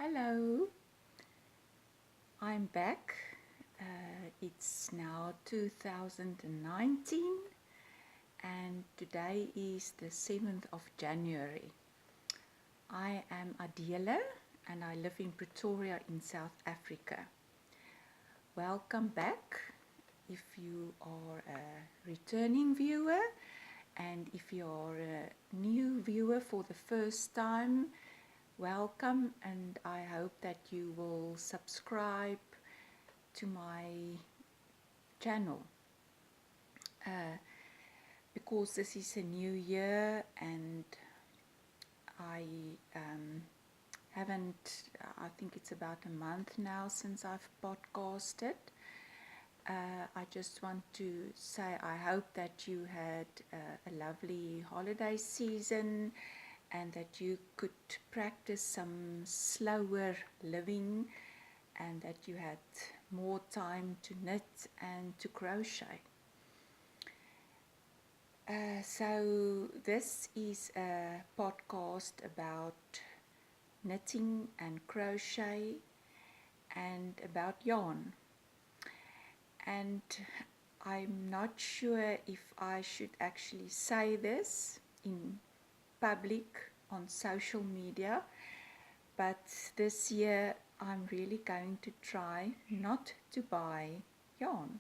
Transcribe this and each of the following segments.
Hello, I'm back. It's now 2019 and today is the 7th of January. I am Adele and I live in Pretoria in South Africa. Welcome back if you are a returning viewer, and if you are a new viewer for the first time, welcome, and I hope that you will subscribe to my channel because this is a new year and I haven't, I think it's about a month now since I've podcasted. I just want to say I hope that you had a lovely holiday season and that you could practice some slower living and that you had more time to knit and to crochet. So this is a podcast about knitting and crochet and about yarn. And I'm not sure if I should actually say this in public on social media, but this year I'm really going to try not to buy yarn.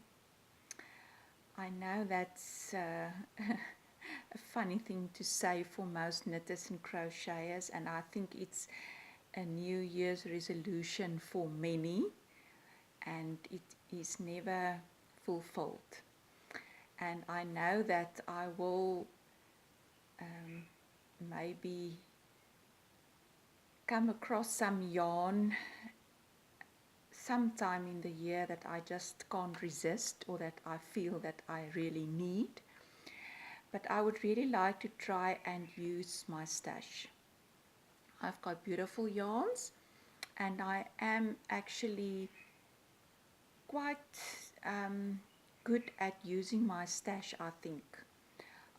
I know that's a funny thing to say for most knitters and crocheters, and I think it's a New Year's resolution for many, and it is never fulfilled. And I know that I will maybe come across some yarn sometime in the year that I just can't resist or that I feel that I really need. But I would really like to try and use my stash. I've got beautiful yarns and I am actually quite good at using my stash, I think.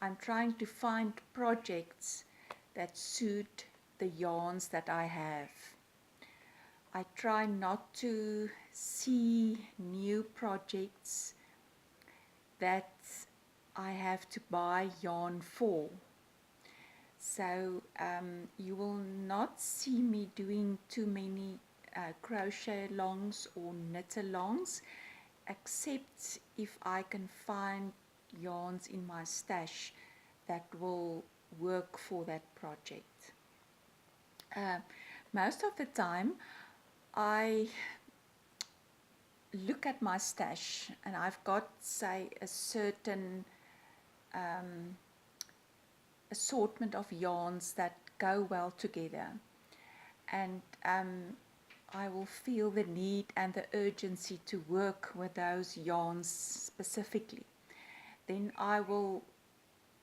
I'm trying to find projects that suit the yarns that I have. I try not to see new projects that I have to buy yarn for. So you will not see me doing too many crochet alongs or knit alongs, except if I can find yarns in my stash that will work for that project. Most of the time I look at my stash and I've got, say, a certain assortment of yarns that go well together, and I will feel the need and the urgency to work with those yarns specifically. Then I will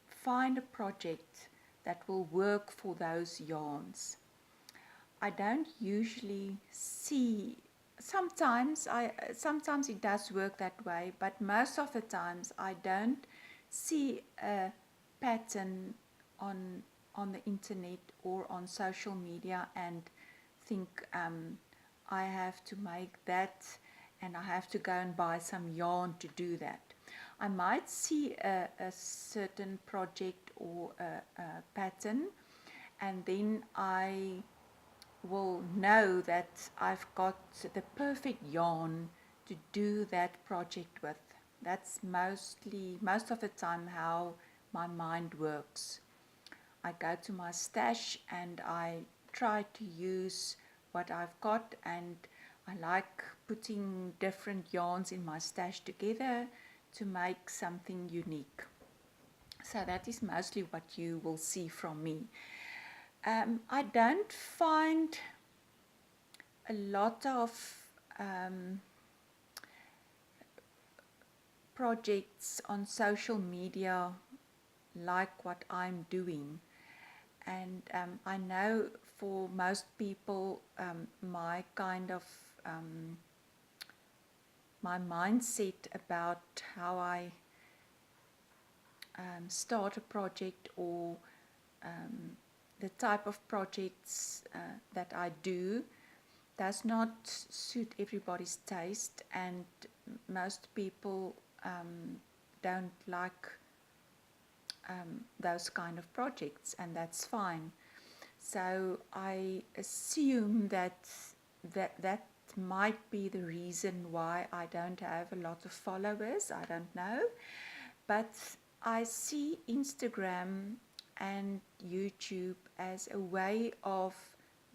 find a project that will work for those yarns. I don't usually see, sometimes it does work that way, but most of the times I don't see a pattern on the internet or on social media and think I have to make that and I have to go and buy some yarn to do that. I might see a certain project or a pattern, and then I will know that I've got the perfect yarn to do that project with. That's most of the time how my mind works. I go to my stash and I try to use what I've got, and I like putting different yarns in my stash together to make something unique. So that is mostly what you will see from me. I don't find a lot of projects on social media like what I'm doing. And I know for most people, my kind of my mindset about how I start a project or the type of projects that I do does not suit everybody's taste, and most people don't like those kind of projects, and that's fine. So I assume that might be the reason why I don't have a lot of followers. I don't know, but I see Instagram and YouTube as a way of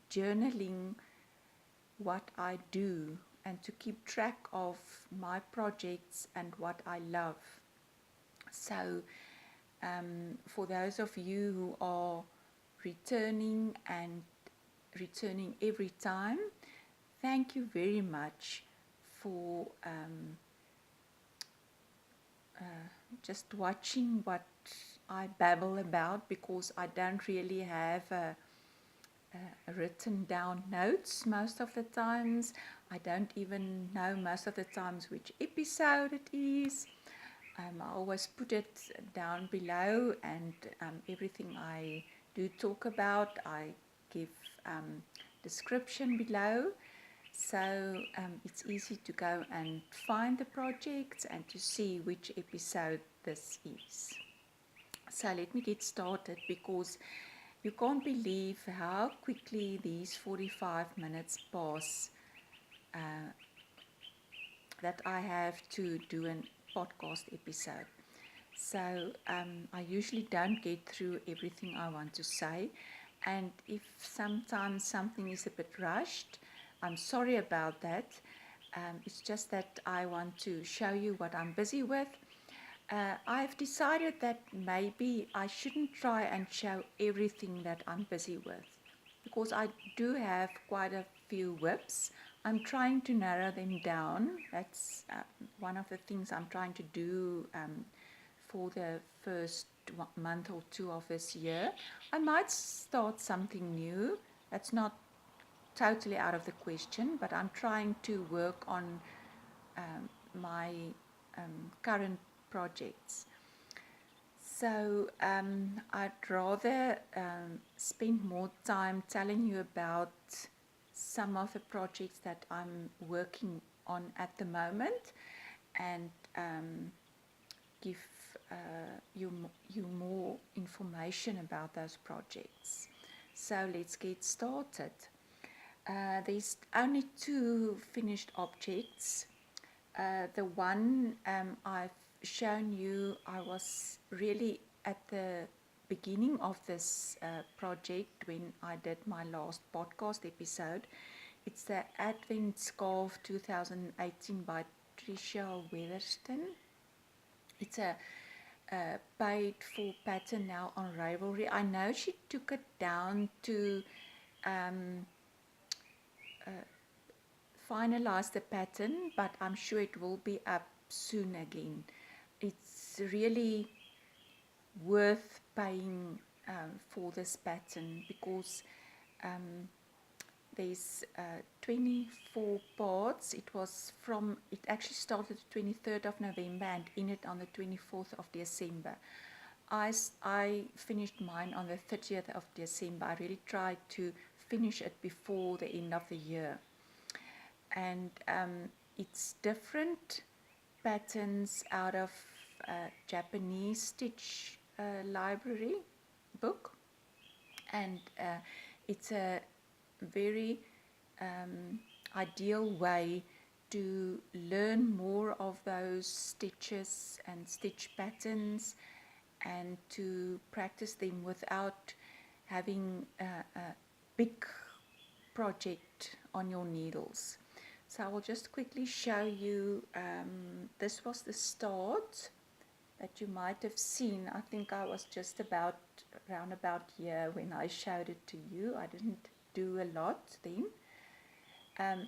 journaling what I do and to keep track of my projects and what I love. So, for those of you who are returning and returning every time, thank you very much for just watching what I babble about, because I don't really have written down notes most of the times. I don't even know most of the times which episode it is. I always put it down below, and everything I do talk about, I give description below. So it's easy to go and find the projects and to see which episode this is. So let me get started, because you can't believe how quickly these 45 minutes pass that I have to do a podcast episode. So I usually don't get through everything I want to say, and if sometimes something is a bit rushed, I'm sorry about that. It's just that I want to show you what I'm busy with. I've decided that maybe I shouldn't try and show everything that I'm busy with, because I do have quite a few whips. I'm trying to narrow them down. That's one of the things I'm trying to do for the first month or two of this year. I might start something new. That's not totally out of the question, but I'm trying to work on my current projects. So I'd rather spend more time telling you about some of the projects that I'm working on at the moment, and give you more information about those projects. So let's get started. There's only two finished objects. The one I've shown you, I was really at the beginning of this project when I did my last podcast episode. It's the Advent Scarf 2018 by Tricia Weatherston. It's a paid for pattern now on Ravelry. I know she took it down to finalize the pattern, but I'm sure it will be up soon again. It's really worth paying for this pattern, because there's 24 parts. It actually started the 23rd of November and ended on the 24th of December. I finished mine on the 30th of December. I really tried to finish it before the end of the year. And it's different patterns out of Japanese stitch library book, and it's a very ideal way to learn more of those stitches and stitch patterns, and to practice them without having a big project on your needles. So I will just quickly show you, this was the start that you might have seen. I think I was just around about here when I showed it to you. I didn't do a lot then.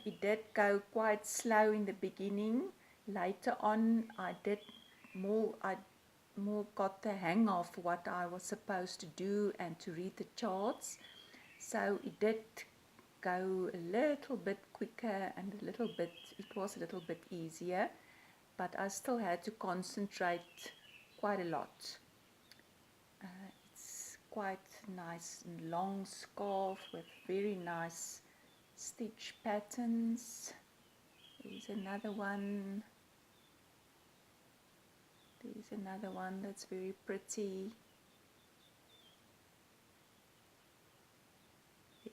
It did go quite slow in the beginning. Later on I more got the hang of what I was supposed to do and to read the charts. So it did go a little bit quicker, and it was a little bit easier, but I still had to concentrate quite a lot. It's quite nice and long scarf with very nice stitch patterns. There's another one. There's another one that's very pretty.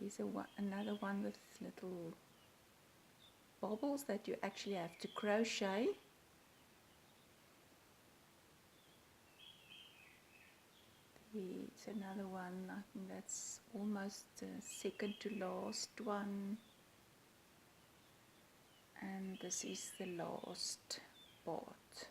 There's another one with little bobbles that you actually have to crochet. There's another one, I think that's almost the second to last one. And this is the last part.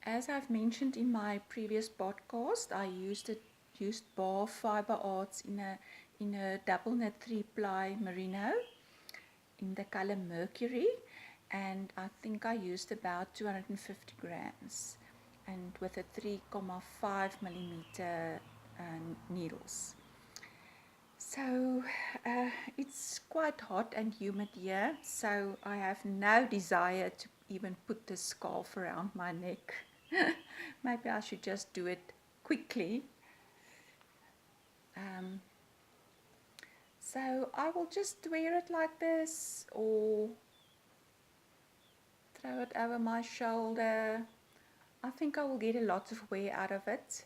As I've mentioned in my previous podcast, I used Baah Fibreart in a double knit 3-ply merino in the color Mercury, and I think I used about 250 grams, and with a 3.5 millimeter needles. So it's quite hot and humid here, so I have no desire to even put the scarf around my neck. Maybe I should just do it quickly. So I will just wear it like this, or throw it over my shoulder. I think I will get a lot of wear out of it.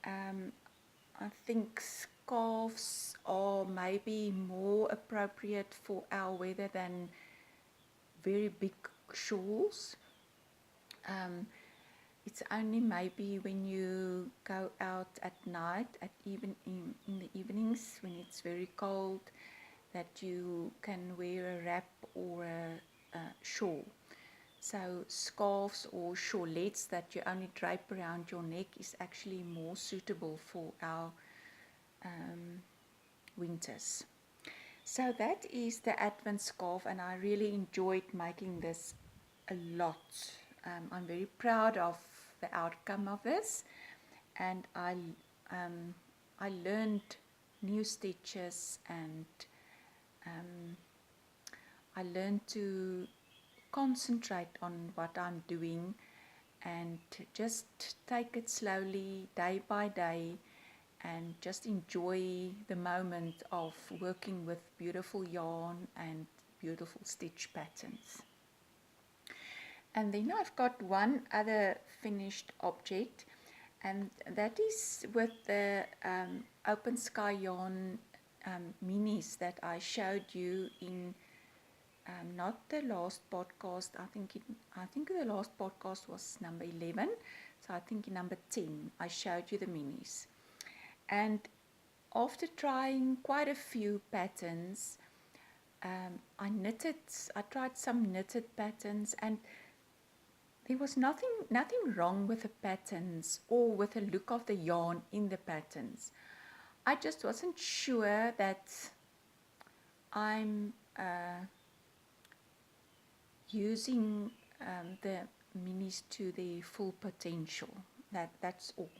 I think scarves are maybe more appropriate for our weather than very big shawls. It's only maybe when you go out at night, even in the evenings when it's very cold, that you can wear a wrap or a shawl. So scarves or shawlettes that you only drape around your neck is actually more suitable for our winters. So that is the Advent scarf, and I really enjoyed making this a lot. I'm very proud of the outcome of this, and I learned new stitches, and I learned to concentrate on what I'm doing and just take it slowly, day by day, and just enjoy the moment of working with beautiful yarn and beautiful stitch patterns. And then I've got one other finished object, and that is with the Open Sky Yarn minis that I showed you in not the last podcast. I think the last podcast was number 11, so I think in number 10 I showed you the minis. And after trying quite a few patterns, I tried some knitted patterns, and there was nothing wrong with the patterns or with the look of the yarn in the patterns. I just wasn't sure that I'm using the minis to their full potential. That's all.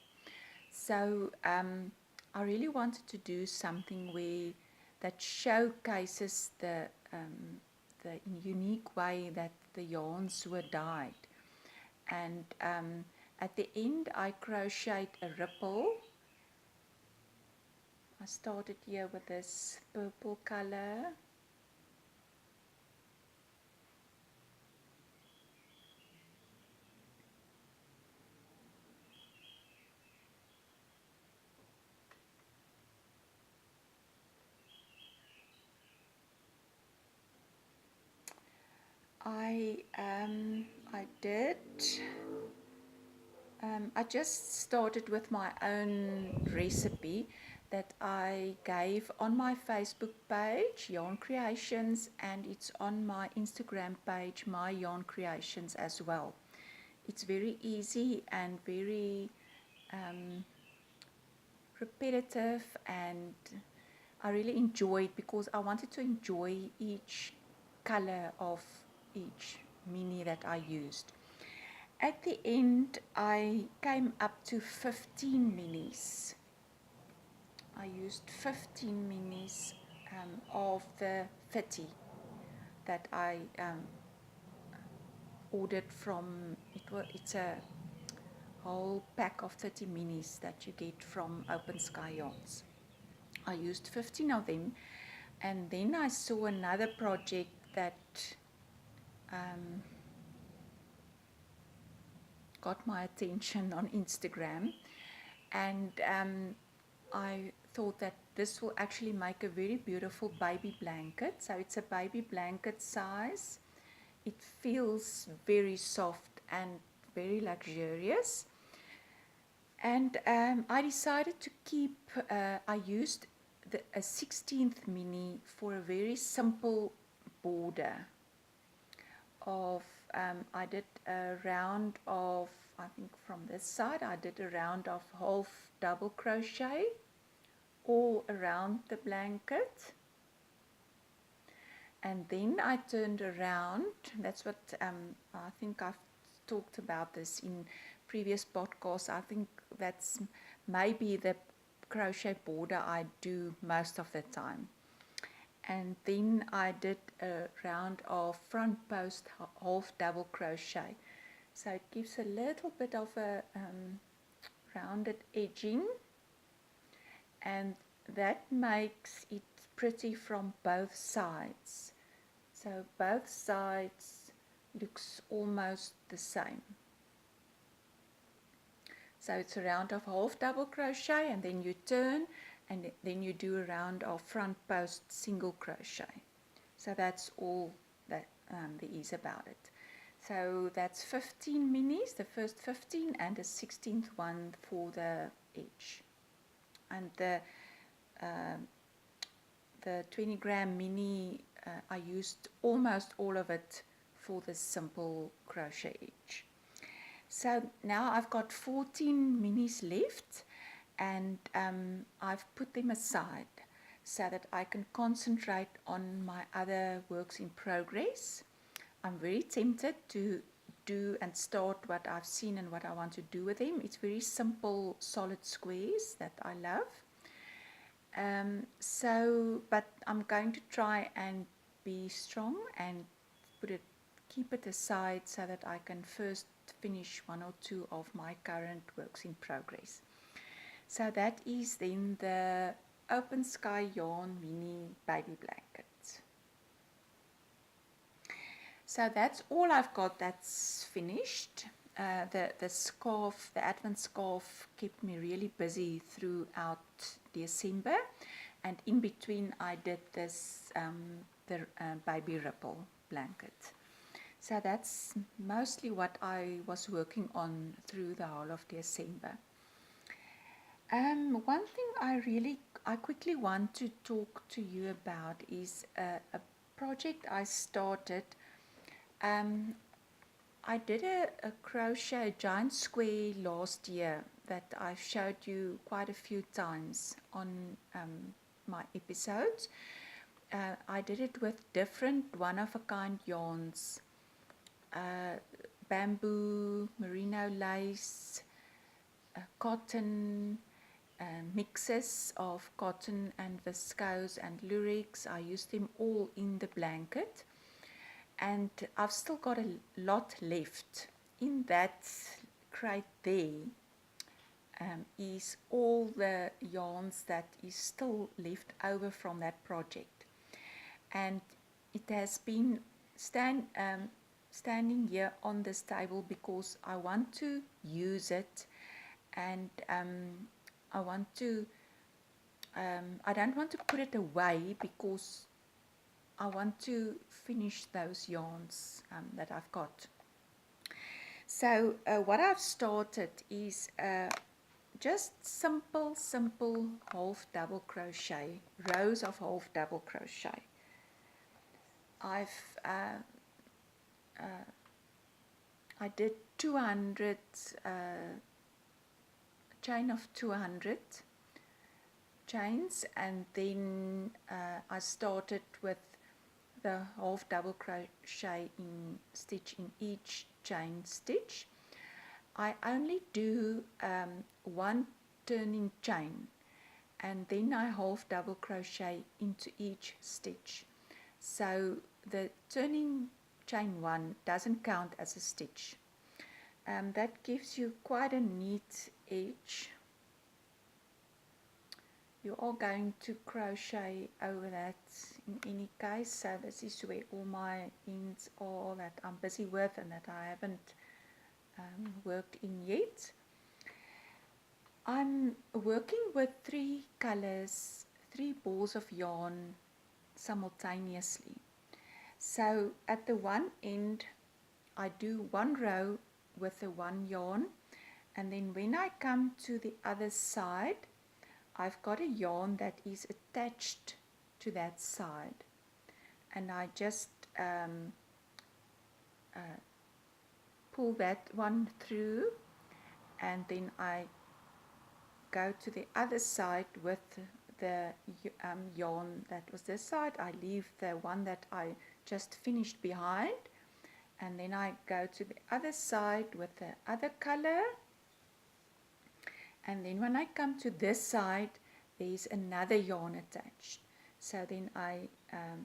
So I really wanted to do something that showcases the unique way that the yarns were dyed. And at the end I crocheted a ripple. I started here with this purple color. I just started with my own recipe that I gave on my Facebook page, Yarn Creations, and it's on my Instagram page, My Yarn Creations, as well. It's very easy and very repetitive, and I really enjoyed, because I wanted to enjoy each color of each mini that I used. At the end, I came up to 15 minis. I used 15 minis of the 30 that I ordered from. It's a whole pack of 30 minis that you get from Open Sky Yarns. I used 15 of them, and then I saw another project that got my attention on Instagram, and I thought that this will actually make a very beautiful baby blanket. So it's a baby blanket size. It feels very soft and very luxurious. And I decided to keep, I used a 16th mini for a very simple border of, I did a round of, I think from this side, I did a round of half double crochet all around the blanket. And then I turned around. That's what I think I've talked about this in previous podcasts. I think that's maybe the crochet border I do most of the time. And then I did a round of front post half double crochet. So it gives a little bit of a rounded edging, and that makes it pretty from both sides. So both sides looks almost the same. So it's a round of half double crochet, and then you turn, and then you do a round of front post single crochet. So that's all that there is about it. So that's 15 minis, the first 15, and the 16th one for the edge. And the 20 gram mini, I used almost all of it for the simple crochet edge. So now I've got 14 minis left, and I've put them aside so that I can concentrate on my other works in progress. I'm very tempted to do and start what I've seen and what I want to do with them. It's very simple, solid squares that I love. But I'm going to try and be strong and keep it aside so that I can first finish one or two of my current works in progress. So that is then the Open Sky Yarn Mini Baby Blanket. So that's all I've got that's finished. The scarf, the Advent scarf, kept me really busy throughout December, and in between I did this baby ripple blanket. So that's mostly what I was working on through the whole of December. One thing I quickly want to talk to you about is a project I started. I did a crochet giant square last year that I've showed you quite a few times on my episodes. I did it with different one-of-a-kind yarns, bamboo, merino lace, cotton, mixes of cotton and viscose and lurex. I used them all in the blanket, and I've still got a lot left. In that crate there is all the yarns that is still left over from that project, and it has been standing here on this table because I want to use it, and I don't want to put it away because I want to finish those yarns that I've got. So what I've started is just simple half double crochet, rows of half double crochet. I did 200 chain of 200 chains, and then I started with the half double crochet in stitch in each chain stitch. I only do one turning chain, and then I half double crochet into each stitch. So the turning chain one doesn't count as a stitch. that gives you quite a neat edge. You are going to crochet over that in any case, so this is where all my ends are that I'm busy with and that I haven't worked in yet. I'm working with 3 colors, 3 balls of yarn simultaneously. So at the one end I do 1 row with the 1 yarn, and then when I come to the other side I've got a yarn that is attached to that side, and I just pull that one through, and then I go to the other side with the yarn that was this side. I leave the one that I just finished behind, and then I go to the other side with the other color, and then when I come to this side there's another yarn attached. So then I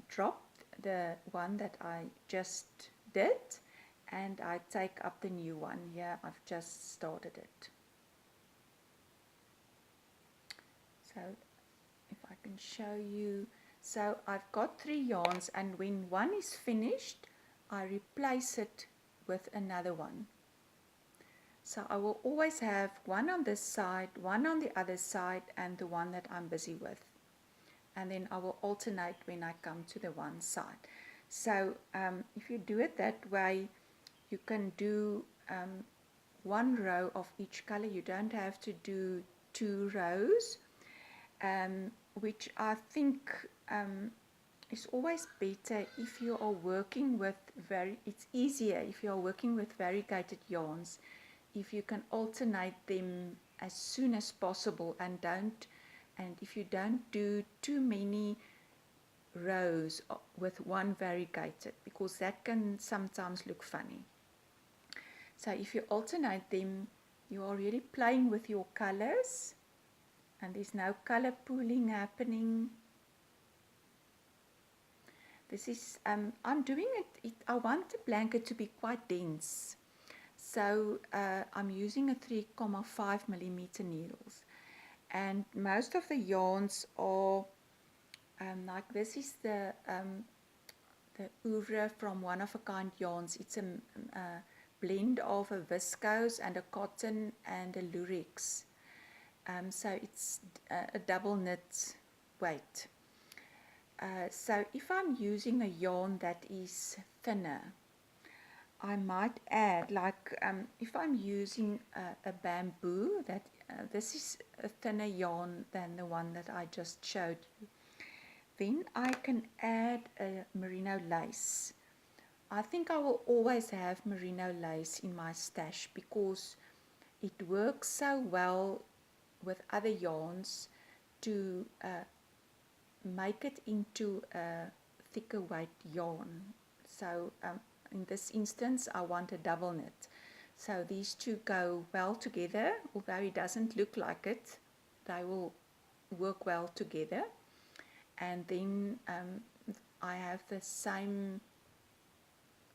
drop the one that I just did and I take up the new one. Here I've just started it. So if I can show you, so I've got 3 yarns, and when one is finished I replace it with another one. So I will always have one on this side, one on the other side, and the one that I'm busy with. And then I will alternate when I come to the one side. So if you do it that way, you can do 1 row of each color. You don't have to do 2 rows, which I think is always better if you are working with it's easier if you are working with variegated yarns, if you can alternate them as soon as possible, and if you don't do too many rows with one variegated, because that can sometimes look funny. So if you alternate them, you are really playing with your colors, and there's no color pooling happening. This is I'm doing it I want the blanket to be quite dense. So I'm using a 3.5 millimeter needles, and most of the yarns are like this is the oeuvre from Oneofakind Yarns. It's a blend of a viscose and a cotton and a lurex. So it's a double knit weight. So if I'm using a yarn that is thinner, I might add, like if I'm using a bamboo, that this is a thinner yarn than the one that I just showed you, then I can add a merino lace. I think I will always have merino lace in my stash because it works so well with other yarns to make it into a thicker weight yarn. So in this instance I want a double knit, so these two go well together. Although it doesn't look like it, they will work well together. And then I have the same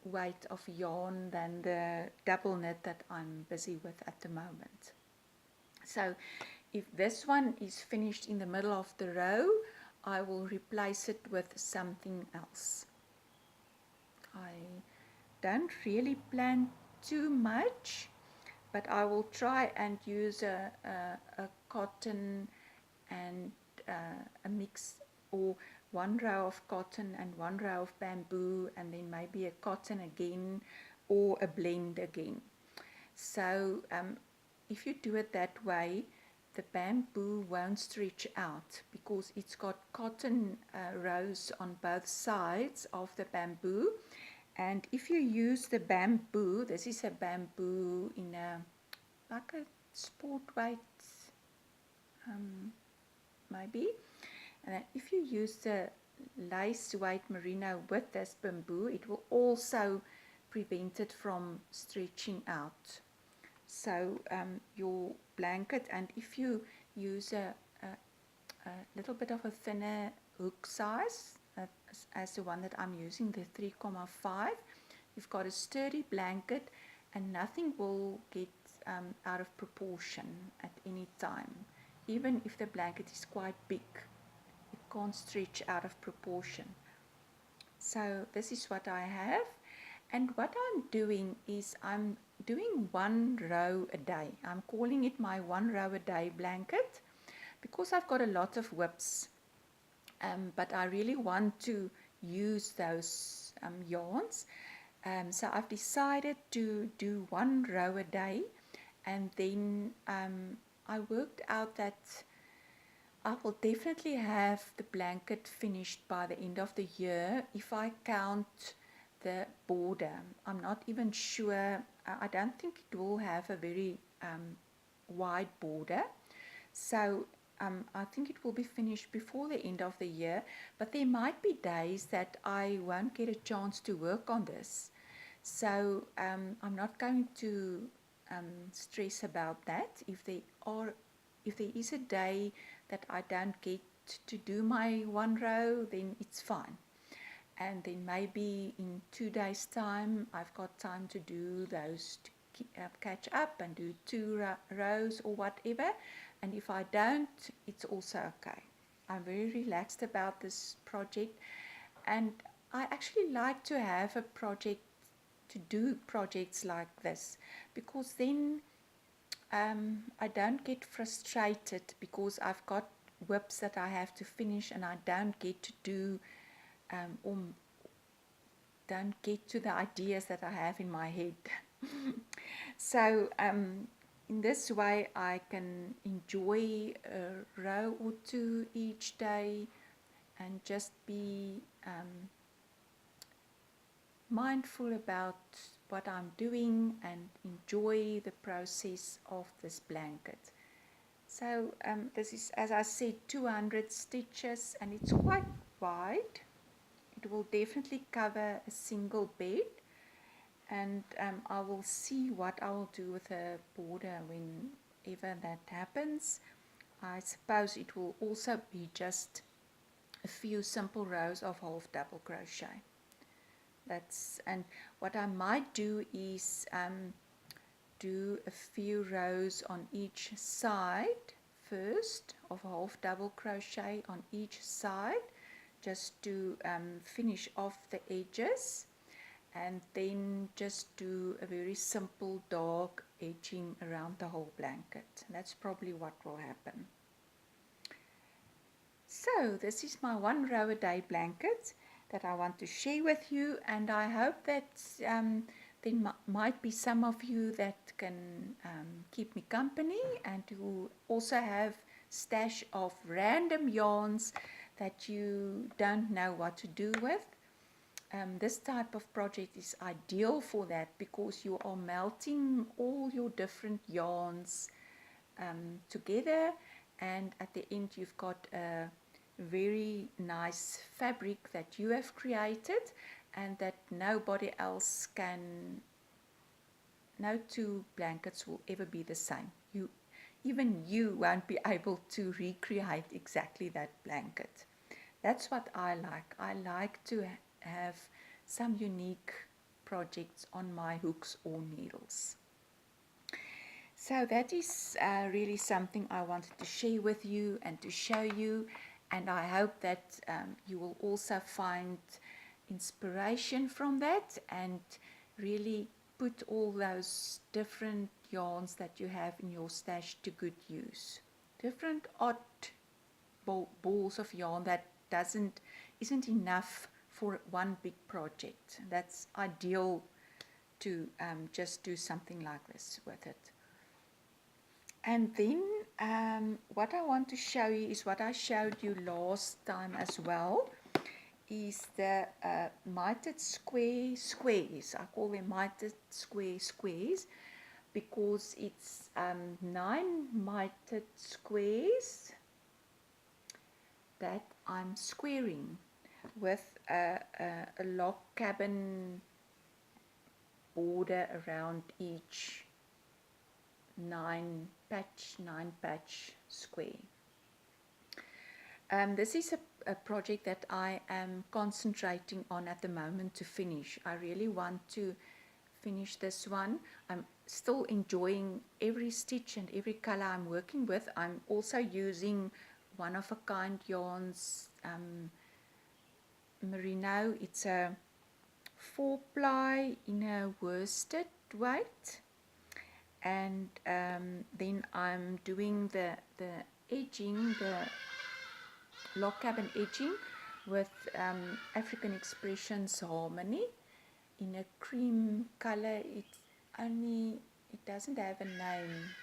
weight of yarn than the double knit that I'm busy with at the moment. So if this one is finished in the middle of the row, I will replace it with something else. I don't really plan too much, but I will try and use a cotton and a mix, or 1 row of cotton and 1 row of bamboo, and then maybe a cotton again or a blend again. So if you do it that way, the bamboo won't stretch out because it's got cotton rows on both sides of the bamboo. And if you use the bamboo, this is a bamboo in a like a sport weight maybe, and if you use the lace weight merino with this bamboo, it will also prevent it from stretching out. So your blanket, and if you use a little bit of a thinner hook size as the one that I'm using, the 3.5, you've got a sturdy blanket, and nothing will get out of proportion at any time. Even if the blanket is quite big, it can't stretch out of proportion. So this is what I have, and what I'm doing is I'm doing 1 row a day. I'm calling it my 1 row a day blanket because I've got a lot of whips, but I really want to use those yarns. So I've decided to do 1 row a day, and then I worked out that I will definitely have the blanket finished by the end of the year if I count the border. I'm not even sure, I don't think it will have a very wide border. So I think it will be finished before the end of the year, but there might be days that I won't get a chance to work on this. So I'm not going to stress about that. If there is a day that I don't get to do my 1 row, then it's fine. And then maybe in 2 days' time, I've got time to do those, to catch up and do 2 rows or whatever. And if I don't, it's also okay. I'm very relaxed about this project, and I actually like to have a project, to do projects like this, because then I don't get frustrated because I've got whips that I have to finish and I don't get to do or don't get to the ideas that I have in my head. So in this way I can enjoy a row or two each day and just be mindful about what I'm doing and enjoy the process of this blanket. So this is, as I said, 200 stitches, and it's quite wide. It will definitely cover a single bed, and I will see what I will do with the border whenever that happens. I suppose it will also be just a few simple rows of half double crochet. And what I might do is do a few rows on each side first of half double crochet on each side, just to finish off the edges, and then just do a very simple dark edging around the whole blanket. That's probably what will happen. So this is my 1 row a day blanket that I want to share with you, and I hope that there might be some of you that can keep me company and who also have stash of random yarns that you don't know what to do with. This type of project is ideal for that, because you are melting all your different yarns together, and at the end you've got a very nice fabric that you have created and that nobody else can. No 2 blankets will ever be the same. Even you won't be able to recreate exactly that blanket. That's what I like. I like to have some unique projects on my hooks or needles. So that is really something I wanted to share with you and to show you, and I hope that you will also find inspiration from that and really put all those different yarns that you have in your stash to good use. Different odd balls of yarn that isn't enough for one big project. That's ideal to just do something like this with it. And then what I want to show you is what I showed you last time as well, is the mitered squares. I call them mitered squares because it's 9 mitered squares that I'm squaring with a log cabin border around each 9 patch square. This is a project that I am concentrating on at the moment to finish. I really want to finish this one. I'm still enjoying every stitch and every color I'm working with. I'm also using Oneofakind Yarns merino. It's a 4-ply in a worsted weight, and then I'm doing the edging, the log cabin edging with African Expressions Harmony in a cream color. It doesn't have a name.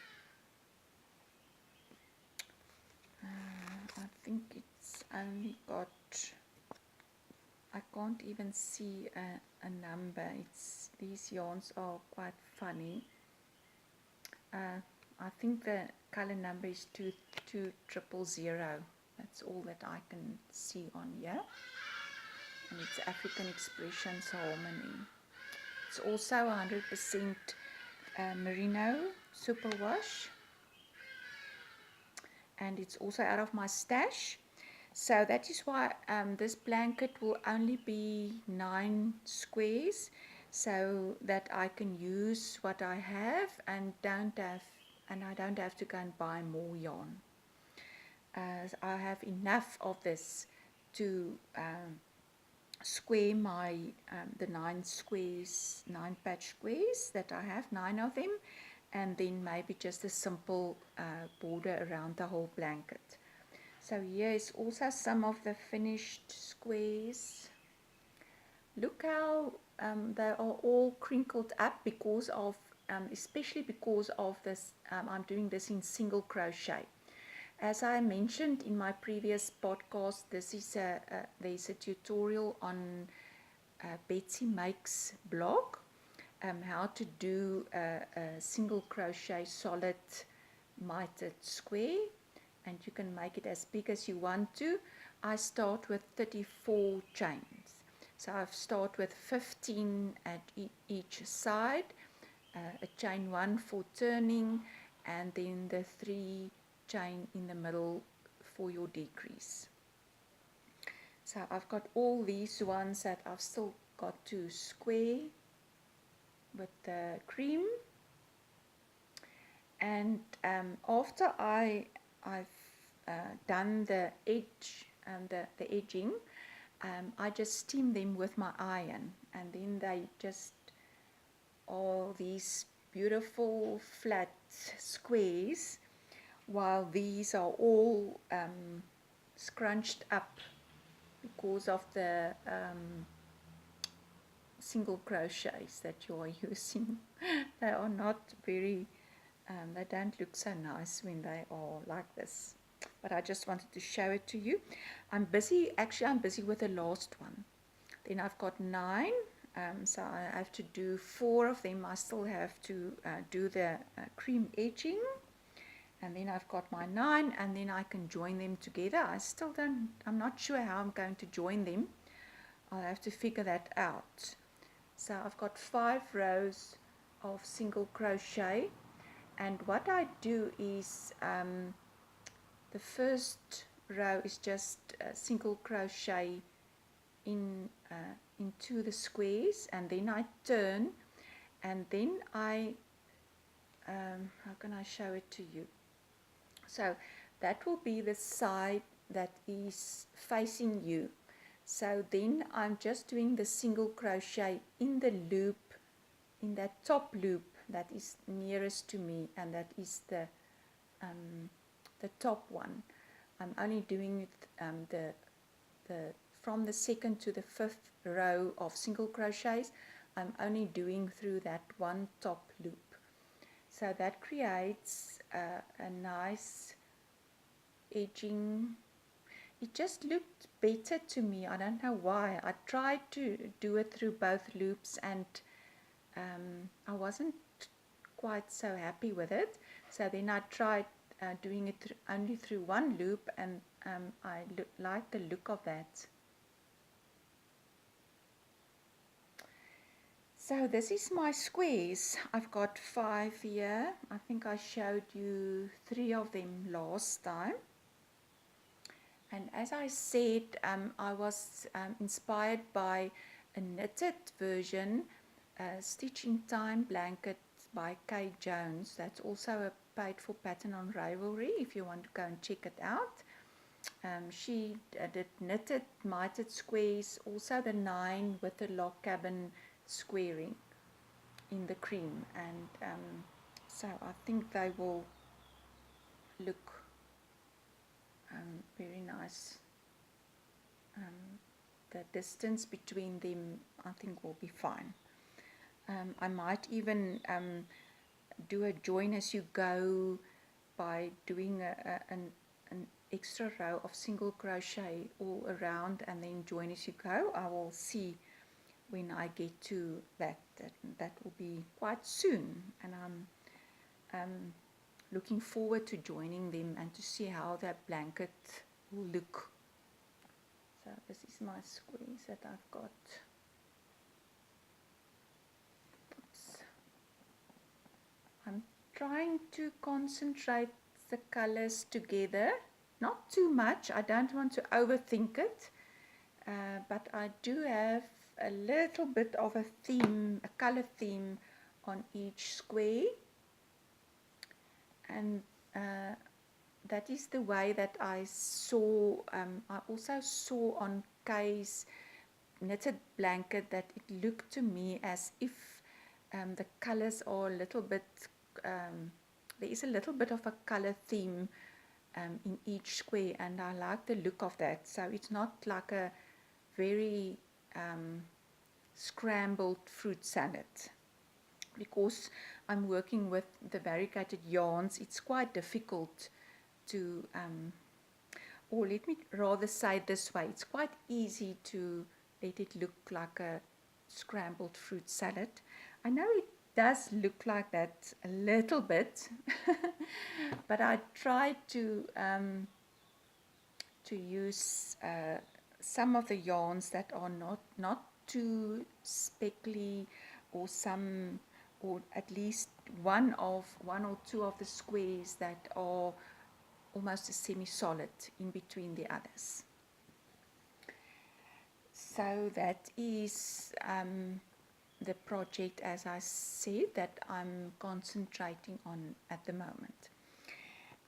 I think it's only got, I can't even see a number. These yarns are quite funny. I think the color number is 22000. That's all that I can see on here. And it's African Expressions Harmony. It's also 100% merino superwash. And it's also out of my stash. So that is why this blanket will only be 9 squares, so that I can use what I have and I don't have to go and buy more yarn. I have enough of this to square my the 9 patch squares that I have, 9 of them, and then maybe just a simple border around the whole blanket. So here is also some of the finished squares. Look how they are all crinkled up because of, especially because of this, I'm doing this in single crochet. As I mentioned in my previous podcast, this is there's a tutorial on Betsymakes blog, how to do a single crochet solid mitered square, and you can make it as big as you want to. I start with 34 chains. So I start with 15 at each side, a chain 1 for turning, and then the 3 chain in the middle for your decrease. So I've got all these ones that I've still got to square with the cream, and after I've done the edge and the edging, I just steam them with my iron, and then they just are these beautiful flat squares, while these are all scrunched up because of the single crochets that you are using. They are not very, they don't look so nice when they are like this. But I just wanted to show it to you. I'm busy with the last one. Then I've got 9, so I have to do 4 of them. I still have to do the cream edging, and then I've got my 9, and then I can join them together. I'm not sure how I'm going to join them. I'll have to figure that out. So I've got 5 rows of single crochet, and what I do is the first row is just single crochet into the squares, and then I turn, and then I how can I show it to you? So that will be the side that is facing you. So then I'm just doing the single crochet in the loop, in that top loop that is nearest to me, and that is the top one. I'm only doing it from the 2nd to the 5th row of single crochets. I'm only doing through that one top loop. So that creates a nice edging. It just looked better to me. I don't know why. I tried to do it through both loops, and I wasn't quite so happy with it. So then I tried doing it only through one loop, and I like the look of that. So this is my squares. I've got 5 here. I think I showed you 3 of them last time. And as I said, I was inspired by a knitted version Stitching Time blanket by Kay Jones. That's also a paid for pattern on Ravelry if you want to go and check it out. She did knitted mitered squares, also the 9 with the log cabin squaring in the cream, and so I think they will look very nice. The distance between them I think will be fine. I might even do a join as you go by doing an extra row of single crochet all around and then join as you go. I will see when I get to that will be quite soon, and I'm looking forward to joining them and to see how that blanket will look. So this is my squeeze that I've got. I'm trying to concentrate the colors together, not too much. I don't want to overthink it, but I do have a little bit of a theme, a color theme on each square, and that is the way that I saw. I also saw on Kay's knitted blanket that it looked to me as if the colors are a little bit, there is a little bit of a color theme in each square, and I like the look of that. So it's not like a very scrambled fruit salad. Because I'm working with the variegated yarns, it's quite difficult to, or let me rather say it this way, it's quite easy to let it look like a scrambled fruit salad. I know it does look like that a little bit, but I try to use some of the yarns that are not too speckly, or some, or at least one or two of the squares that are almost a semi-solid in between the others. So that is the project, as I said, that I'm concentrating on at the moment.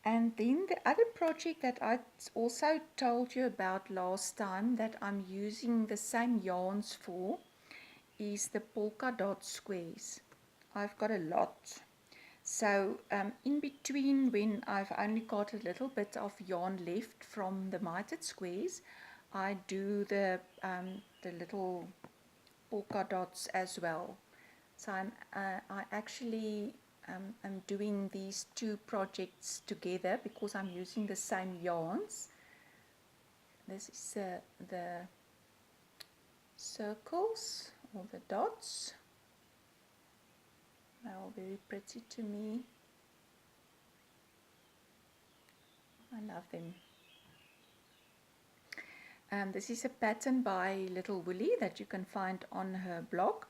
And then the other project that I also told you about last time that I'm using the same yarns for is the Polkadot squares. I've got a lot. So in between, when I've only got a little bit of yarn left from the mitered squares, I do the little polka dots as well. So I actually am doing these two projects together because I'm using the same yarns. This is the circles or the dots. They are very pretty to me. I love them. This is a pattern by Little Woolie that you can find on her blog.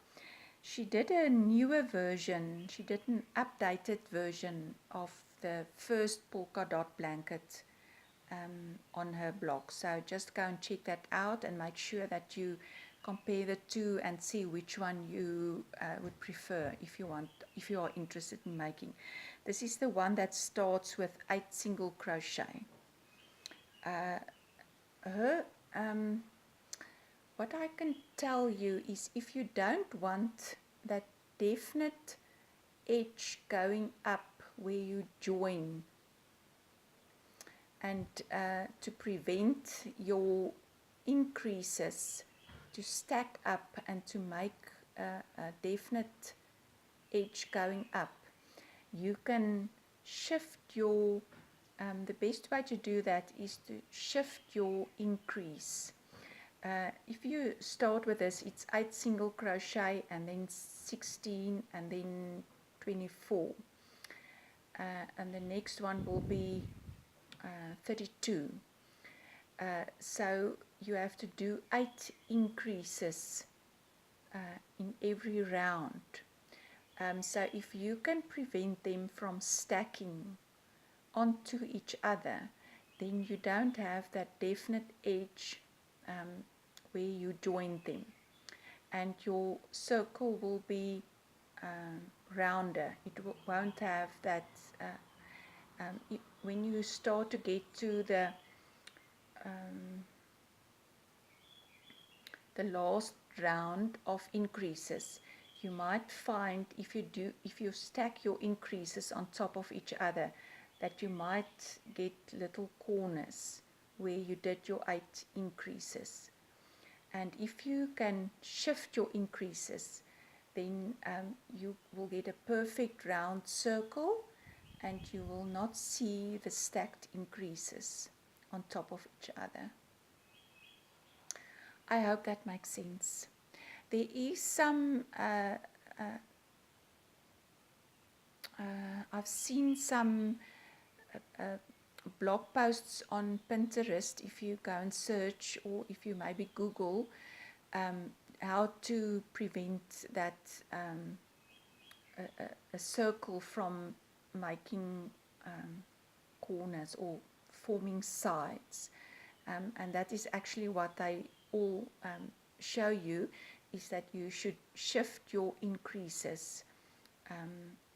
She did a newer version, she did an updated version of the first polka dot blanket on her blog. So just go and check that out and make sure that you compare the two and see which one you would prefer if you are interested in making. This is the one that starts with 8 single crochet. What I can tell you is, if you don't want that definite edge going up where you join, and to prevent your increases to stack up and to make a definite edge going up, you can shift your, the best way to do that is to shift your increase. If you start with this, it's 8 single crochet and then 16 and then 24, and the next one will be 32. So you have to do 8 increases in every round. So if you can prevent them from stacking onto each other, then you don't have that definite edge where you join them. and your circle will be rounder. It won't have that. When you start to get to the last round of increases, you might find if you stack your increases on top of each other, that you might get little corners where you did your 8 increases. And if you can shift your increases, then you will get a perfect round circle, and you will not see the stacked increases on top of each other. I hope that makes sense. There is some, I've seen some blog posts on Pinterest, if you go and search, or if you maybe Google how to prevent that a circle from making corners or forming sides. And that is actually what they all show you, is that you should shift your increases,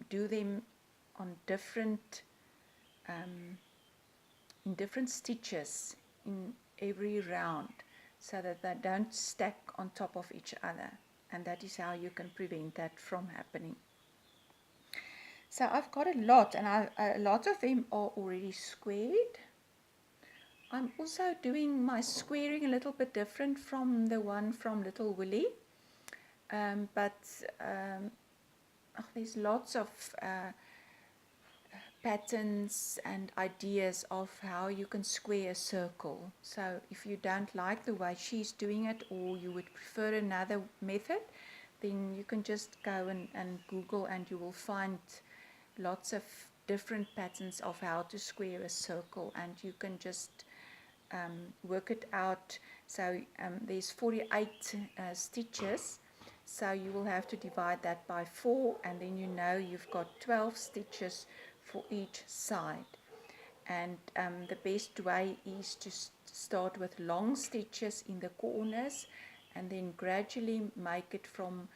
do them on different in different stitches in every round, so that they don't stack on top of each other, and that is how you can prevent that from happening. So I've got a lot, and a lot of them are already squared. I'm also doing my squaring a little bit different from the one from Little Woolie, but there's lots of patterns and ideas of how you can square a circle. So if you don't like the way she's doing it, or you would prefer another method, then you can just go and Google, and you will find lots of different patterns of how to square a circle, and you can just work it out. So there's 48 stitches, so you will have to divide that by 4, and then you know you've got 12 stitches for each side. And the best way is to start with long stitches in the corners, and then gradually make it from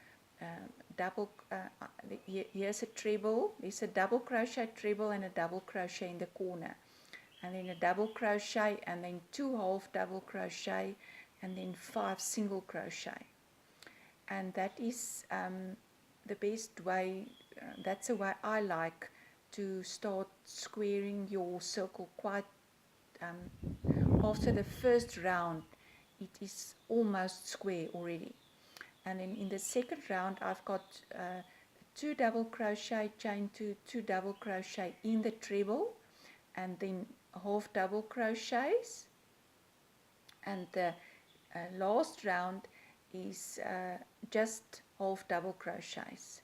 here's a treble, there's a double crochet treble and a double crochet in the corner, and then a double crochet, and then 2 half double crochet, and then 5 single crochet. And that is the best way, that's the way I like to start squaring your circle. Quite after the first round, it is almost square already. And then in the second round, I've got 2 double crochet, chain 2, 2 double crochet in the treble, and then half double crochets. And the last round is just half double crochets.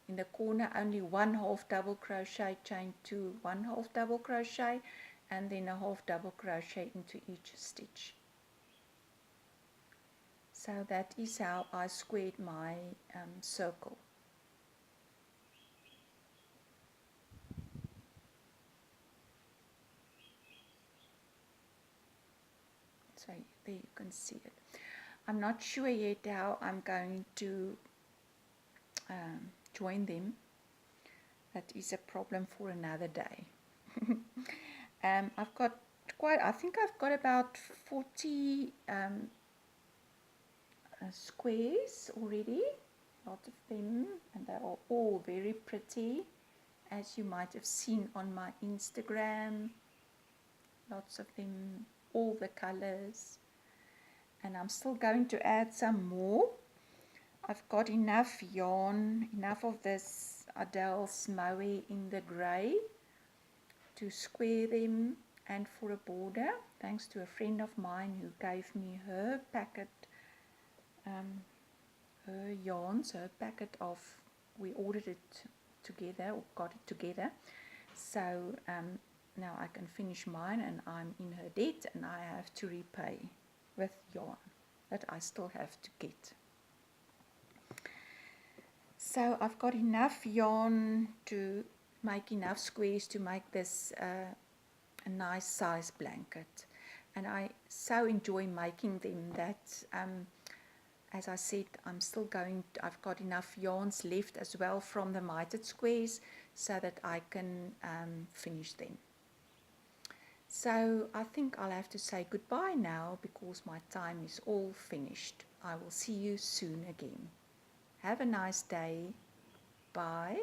In the corner, only 1 half double crochet, chain 2, 1 half double crochet, and then a half double crochet into each stitch. So that is how I squared my circle. So there you can see it. I'm not sure yet how I'm going to join them. That is a problem for another day. I've got I think I've got about 40 squares already, a lot of them, and they are all very pretty, as you might have seen on my Instagram. Lots of them, all the colors, and I'm still going to add some more. I've got enough yarn, enough of this Adele's Mohair in the grey to square them and for a border, thanks to a friend of mine who gave me her packet, her yarns, her packet of, we ordered it together, or got it together. So now I can finish mine, and I'm in her debt, and I have to repay with yarn that I still have to get. So I've got enough yarn to make enough squares to make this a nice size blanket, and I so enjoy making them that as I said, I've got enough yarns left as well from the mitered squares so that I can finish them. So I think I'll have to say goodbye now because my time is all finished. I will see you soon again. Have a nice day. Bye.